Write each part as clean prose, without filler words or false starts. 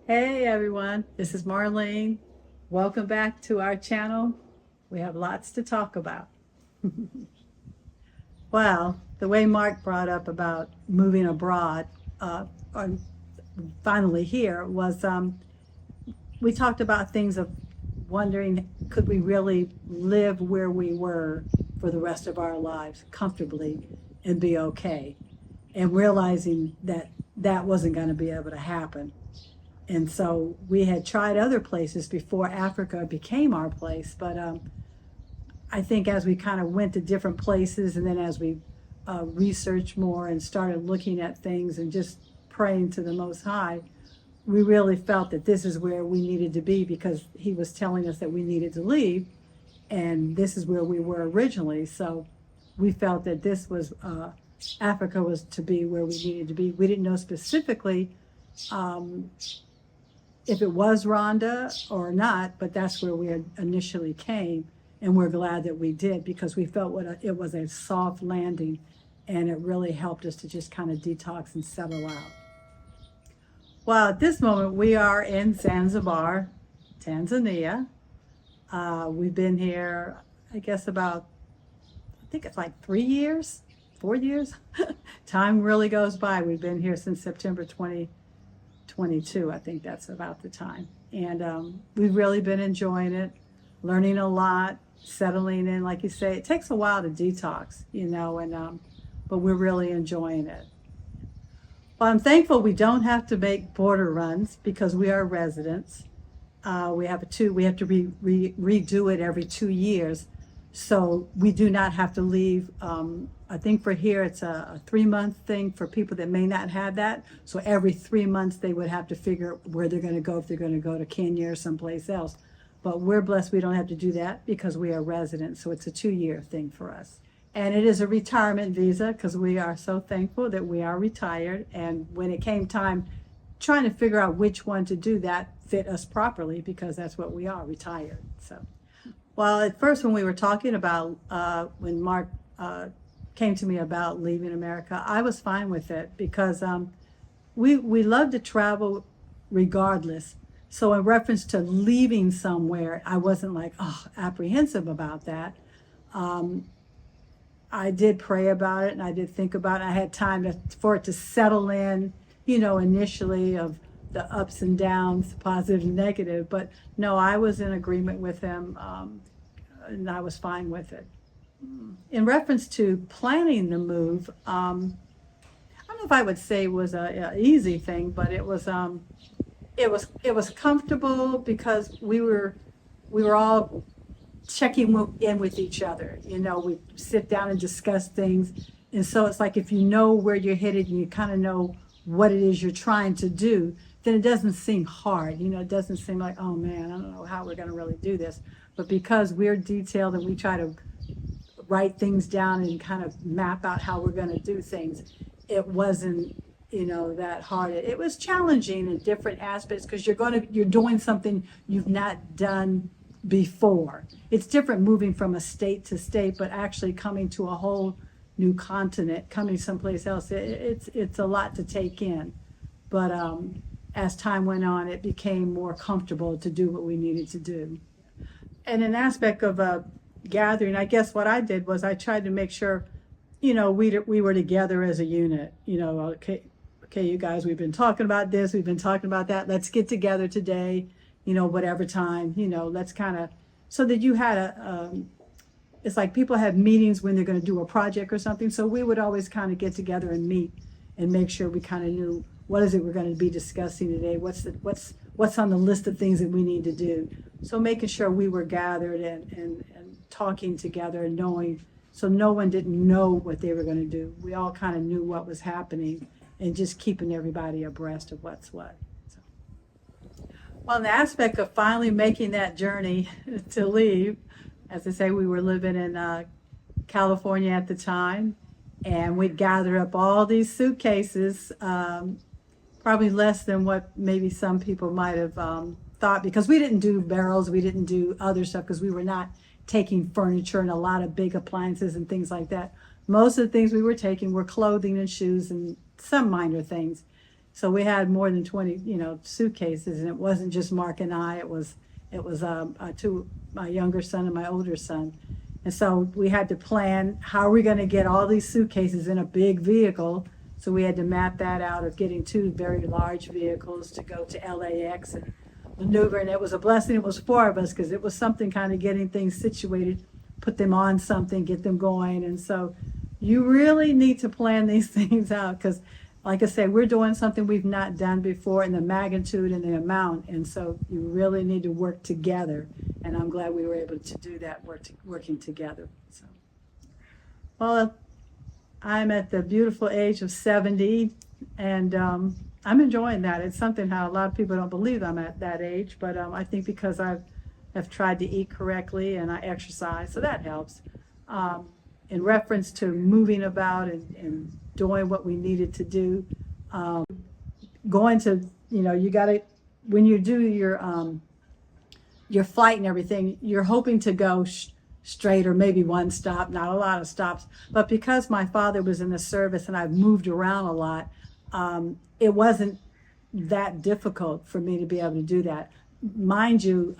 Hey everyone, this is Marlene. Welcome back to our channel. We have lots to talk about. Well, the way Mark brought up about moving abroad, or finally here, was we talked about things of wondering, could we really live where we were for the rest of our lives comfortably and be okay? And realizing that that wasn't going to be able to happen. And so we had tried other places before Africa became our place. But I think as we kind of went to different places, and then as we researched more and started looking at things and just praying to the Most High, we really felt that this is where we needed to be, because He was telling us that we needed to leave, and this is where we were originally. So we felt that this was Africa was to be where we needed to be. We didn't know specifically if it was Rhonda or not, but that's where we had initially came, and we're glad that we did, because we felt it was a soft landing, and it really helped us to just kind of detox and settle out. Well, at this moment, we are in Zanzibar, Tanzania. We've been here, I guess, I think it's like 3 years, 4 years. Time really goes by. We've been here since September 2022. I think that's about the time. And we've really been enjoying it, learning a lot, settling in. Like you say, it takes a while to detox, but we're really enjoying it. Well, I'm thankful we don't have to make border runs because we are residents. We have to redo it every 2 years. So we do not have to leave. I think for here, it's a 3-month thing for people that may not have that. So every 3 months, they would have to figure where they're going to go, if they're going to go to Kenya or someplace else. But we're blessed we don't have to do that because we are residents. So it's a 2-year thing for us. And it is a retirement visa, because we are so thankful that we are retired. And when it came time trying to figure out which one to do, that fit us properly, because that's what we are, retired. So, well, at first when we were talking about, when Mark came to me about leaving America, I was fine with it, because we love to travel regardless. So in reference to leaving somewhere, I wasn't like, apprehensive about that. I did pray about it, and I did think about it. I had time for it to settle in, initially, of the ups and downs, positive and negative. But no, I was in agreement with him, and I was fine with it. In reference to planning the move, I don't know if I would say it was a easy thing, but it was comfortable, because we were all checking in with each other. We sit down and discuss things. And so it's like, if you know where you're headed and you kind of know what it is you're trying to do, then it doesn't seem hard. It doesn't seem like, oh man, I don't know how we're going to really do this. But because we're detailed and we try to write things down and kind of map out how we're going to do things, it wasn't, that hard. It was challenging in different aspects, because you're doing something you've not done before. It's different moving from a state to state, but actually coming to a whole new continent, coming someplace else, it's a lot to take in. But as time went on, it became more comfortable to do what we needed to do. And an aspect of a gathering, I guess what I did was I tried to make sure, we were together as a unit. Okay, you guys, we've been talking about this, we've been talking about that. Let's get together today. Whatever time, let's kind of, so that you had it's like people have meetings when they're going to do a project or something. So we would always kind of get together and meet and make sure we kind of knew, what is it we're going to be discussing today? What's on the list of things that we need to do? So making sure we were gathered and talking together and knowing, so no one didn't know what they were going to do. We all kind of knew what was happening, and just keeping everybody abreast of what's what. Well, the aspect of finally making that journey to leave, as I say, we were living in California at the time, and we'd gather up all these suitcases, probably less than what maybe some people might have thought, because we didn't do barrels, we didn't do other stuff, because we were not taking furniture and a lot of big appliances and things like that. Most of the things we were taking were clothing and shoes and some minor things. So we had more than 20, suitcases, and it wasn't just Mark and I. It was two, my younger son and my older son. And so we had to plan, how are we going to get all these suitcases in a big vehicle? So we had to map that out of getting two very large vehicles to go to LAX and maneuver. And it was a blessing. It was four of us, because it was something kind of getting things situated, put them on something, get them going. And so you really need to plan these things out, because like I say, we're doing something we've not done before in the magnitude and the amount. And so you really need to work together. And I'm glad we were able to do that, working together. So, well, I'm at the beautiful age of 70, and I'm enjoying that. It's something how a lot of people don't believe I'm at that age, but I think because I've tried to eat correctly and I exercise, so that helps. In reference to moving about and doing what we needed to do, going to, you got to, when you do your flight and everything, you're hoping to go straight or maybe one stop, not a lot of stops. But because my father was in the service and I've moved around a lot, it wasn't that difficult for me to be able to do that. Mind you,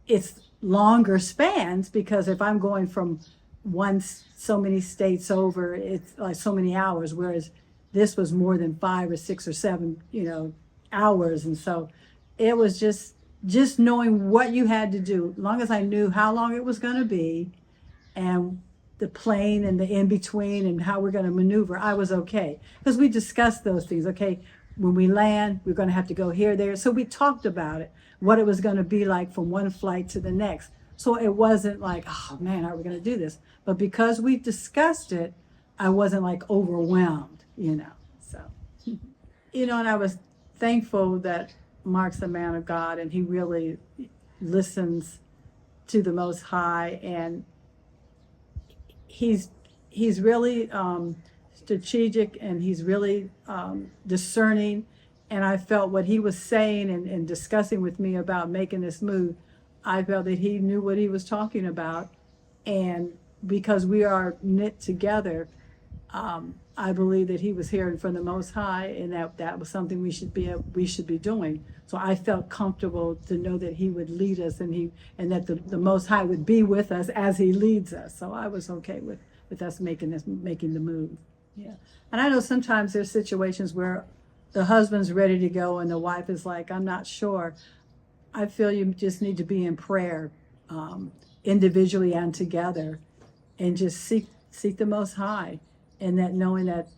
it's longer spans, because if I'm going from so many states over, it's like so many hours, whereas this was more than 5 or 6 or 7, hours. And so it was just knowing what you had to do. As long as I knew how long it was going to be and the plane and the in-between and how we're going to maneuver, I was okay. Because we discussed those things. Okay, when we land, we're going to have to go here, there. So we talked about it, what it was going to be like from one flight to the next. So it wasn't like, oh man, how are we going to do this? But because we discussed it, I wasn't like overwhelmed, So, and I was thankful that Mark's a man of God, and he really listens to the Most High, and he's really strategic, and he's really discerning. And I felt what he was saying and discussing with me about making this move, I felt that he knew what he was talking about. And because we are knit together, I believe that he was hearing from the Most High, and that was something we should be doing. So I felt comfortable to know that he would lead us, and that the Most High would be with us as he leads us. So I was okay with us making the move. Yeah. And I know sometimes there's situations where the husband's ready to go and the wife is like, I'm not sure. I feel you just need to be in prayer, individually and together, and just seek the Most High, and that knowing that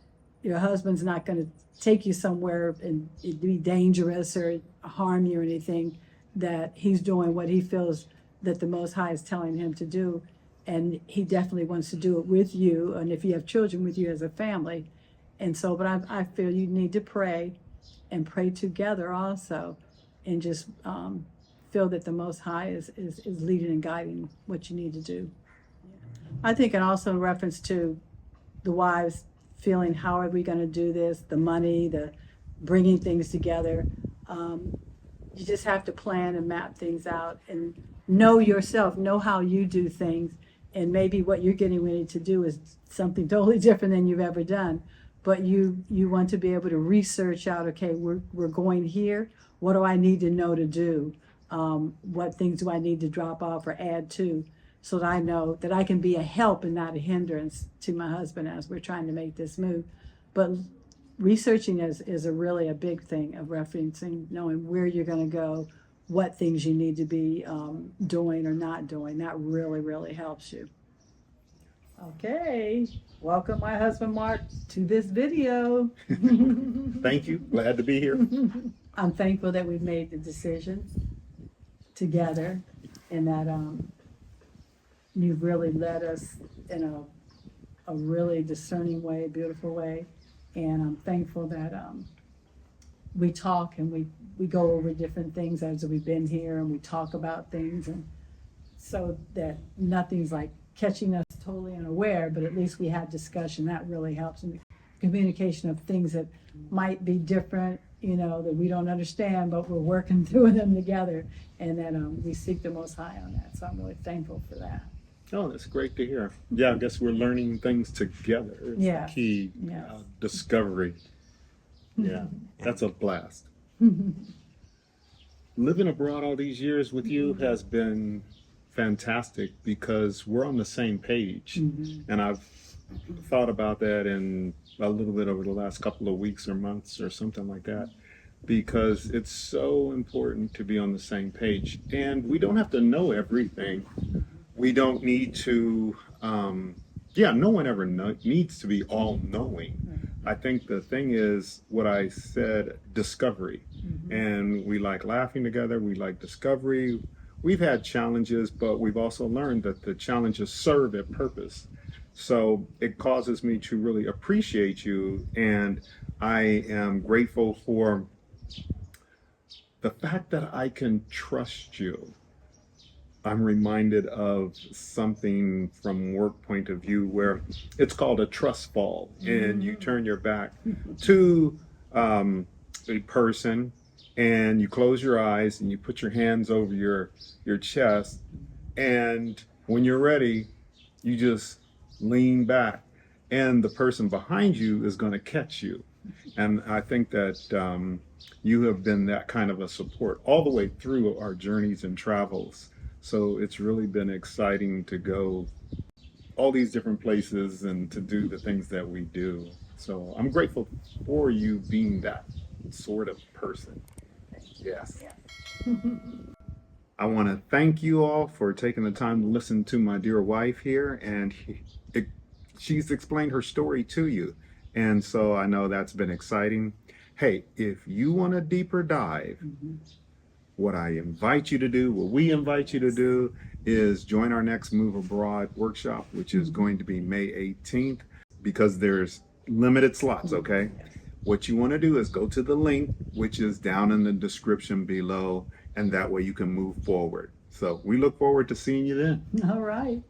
your husband's not going to take you somewhere and it'd be dangerous or harm you or anything, that he's doing what he feels that the Most High is telling him to do, and he definitely wants to do it with you, and if you have children, with you as a family. And so, but I feel you need to pray, and pray together also, and just feel that the Most High is leading and guiding what you need to do. I think, and also in reference to the wives feeling, how are we going to do this, the money, the bringing things together. You just have to plan and map things out and know yourself, know how you do things. And maybe what you're getting ready to do is something totally different than you've ever done. But you want to be able to research out, okay, we're going here. What do I need to know to do? What things do I need to drop off or add to, so that I know that I can be a help and not a hindrance to my husband as we're trying to make this move. But researching is really a big thing of referencing, knowing where you're going to go, what things you need to be doing or not doing. That really, really helps you. Okay, welcome my husband Mark to this video. Thank you, glad to be here. I'm thankful that we've made the decision together, and that you've really led us in a really discerning way, beautiful way. And I'm thankful that we talk and we go over different things as we've been here, and we talk about things, and so that nothing's like catching us totally unaware, but at least we have discussion. That really helps in the communication of things that might be different, that we don't understand, but we're working through them together, and that we seek the Most High on that. So I'm really thankful for that. Oh, that's great to hear. Yeah, I guess we're learning things together. It's the key discovery. Yeah, that's a blast. Living abroad all these years with you has been fantastic because we're on the same page. And I've thought about that in a little bit over the last couple of weeks or months or something like that, because it's so important to be on the same page. And we don't have to know everything. We don't need to, no one ever needs to be all knowing. I think the thing is what I said, discovery. And we like laughing together, we like discovery. We've had challenges, but we've also learned that the challenges serve a purpose. So it causes me to really appreciate you, and I am grateful for the fact that I can trust you. I'm reminded of something from work point of view where it's called a trust fall, and you turn your back to a person and you close your eyes and you put your hands over your chest, and when you're ready, you just lean back and the person behind you is going to catch you. And I think that you have been that kind of a support all the way through our journeys and travels. So it's really been exciting to go all these different places and to do the things that we do. So I'm grateful for you being that sort of person. Yes. I want to thank you all for taking the time to listen to my dear wife here, and she's explained her story to you. And so I know that's been exciting. Hey, if you want a deeper dive, what we invite you to do is join our next Move Abroad workshop, which is going to be May 18th, because there's limited slots, okay? What you want to do is go to the link, which is down in the description below, and that way you can move forward. So we look forward to seeing you then. All right.